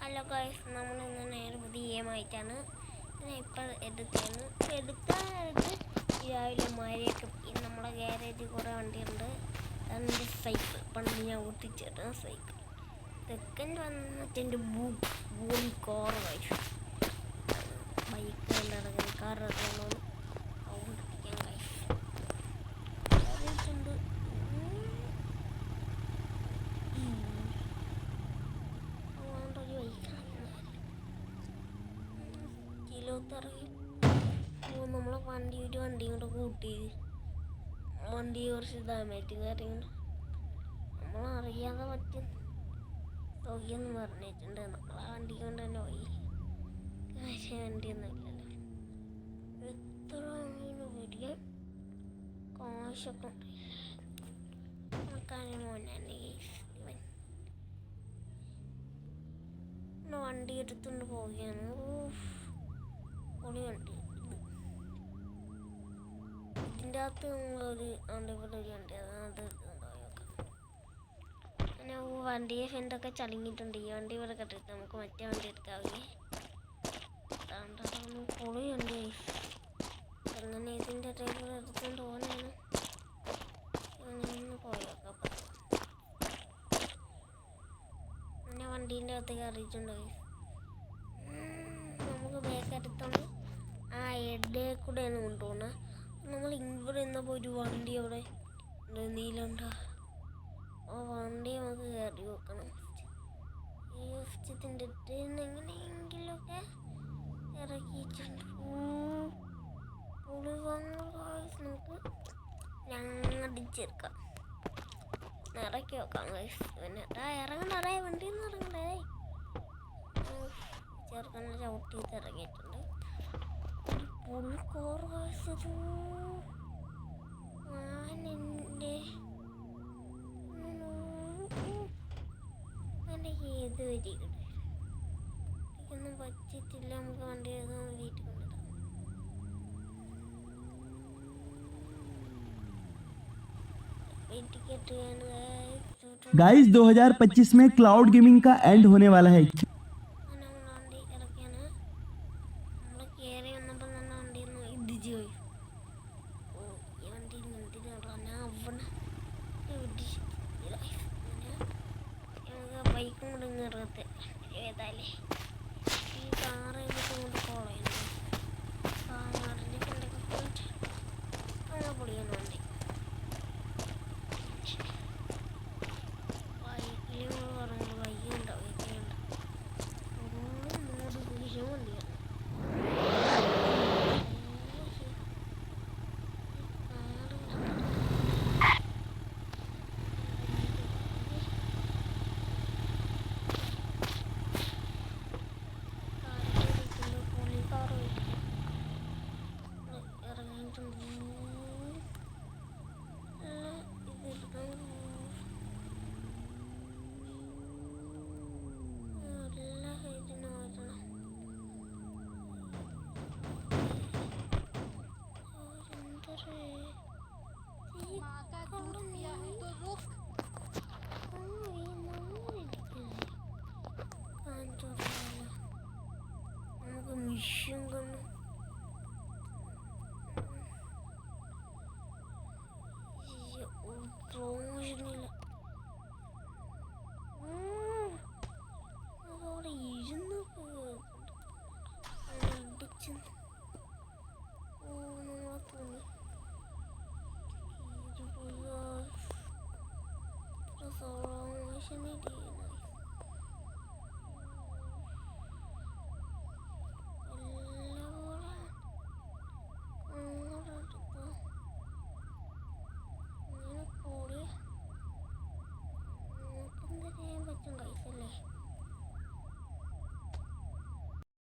Hello guys, നമ്മളിന്ന് നേരെ പുതിയ ഗെയിമായിട്ടാണ് ഇപ്പോൾ എടുക്കാനായിട്ട് രാവിലെ മഴയൊക്കെ നമ്മുടെ ഗ്യാരേജിൽ കുറേ വണ്ടിയുണ്ട്. അതിൻ്റെ സൈക്കിൾ പണ്ട് ഞാൻ ഒട്ടിച്ചിട്ട് സൈക്കിൾ സെക്കൻഡ് വന്നിട്ട് എൻ്റെ ബോഡി കാർ കഴിച്ചു. ബൈക്ക് ഇറങ്ങി കാർ ഇറങ്ങണം ഓടിക്കാൻ കഴിച്ചു അറിയിട്ടുണ്ട്. കിലോത്തിറങ്ങി നമ്മളെ വണ്ടി കൊണ്ട് കൂട്ടി വണ്ടി കുറച്ച് ഡാമേജ് കാര്യങ്ങൾ നമ്മളറിയാതെ പറ്റും തുകയെന്ന് പറഞ്ഞിട്ടുണ്ട്. നമ്മളെ വണ്ടി കൊണ്ട് തന്നെ പോയി. പക്ഷേ വണ്ടിയൊന്നും ഇല്ലല്ലോ. എത്ര വലിയ കാശൊക്കെ ഉണ്ട്. മോനാണ് ഇവൻ വണ്ടി എടുത്തുകൊണ്ട് പോവുകയാണ്. പൊളി വണ്ടി. ഇതിൻ്റെ അകത്ത് നമ്മളൊരു ഇവിടെ ഒരു വണ്ടി അത് പിന്നെ വണ്ടിയെ ഫ്രണ്ടൊക്കെ ചളിങ്ങിയിട്ടുണ്ട്. ഈ വണ്ടി ഇവിടെ കെട്ടിട്ട് നമുക്ക് മറ്റേ വണ്ടി എടുക്കാവേ. പൊളി വണ്ടി. അങ്ങനെ ഇതിൻ്റെ ഡ്രൈവർ എടുത്തുകൊണ്ട് പോകാനാണ് ഒന്ന് പോയേക്കാം. പിന്നെ വണ്ടീൻ്റെ അകത്ത് കയറിയിട്ടുണ്ട്. നമുക്ക് ബാക്ക് എടുത്തോണ്ട് ആ എഡേ കൂടെയാണ് കൊണ്ടുപോകുന്നത്. നമ്മൾ ഇവിടെ നിന്നപ്പോൾ ഒരു വണ്ടി അവിടെ നീലുണ്ടോ, ആ വണ്ടി നമുക്ക് കയറി വെക്കണം. ഈ ഇതിൻ്റെ എങ്ങനെയെങ്കിലുമൊക്കെ ഇറക്കിയിട്ടുണ്ട്. നമുക്ക് ഞങ്ങടിച്ചെടുക്കാം, ഇറക്കി വെക്കാം. പിന്നെ ഇറങ്ങണ്ടേ, വണ്ടിയിൽ നിന്ന് ഇറങ്ങണ്ടേ. ചെറുക്കനെ ചവിട്ടി ഇറങ്ങിയിട്ടുണ്ട്. പുള്ളി കോറ് കഴിച്ചത് ഞാനെൻ്റെ ഏത് വരി എനിക്കൊന്നും പറ്റിയിട്ടില്ല. നമുക്ക് വണ്ടി വീട്ടിൽ കൊണ്ടിടാം. गाइस 2025 में क्लाउड गेमिंग का एंड होने वाला है. ബൈക്കും കൂടെ ഇറങ്ങത്തെ ഏതായാലേ ഈ കാറ് കൊണ്ട് ഫോളോ ചെയ്യണം.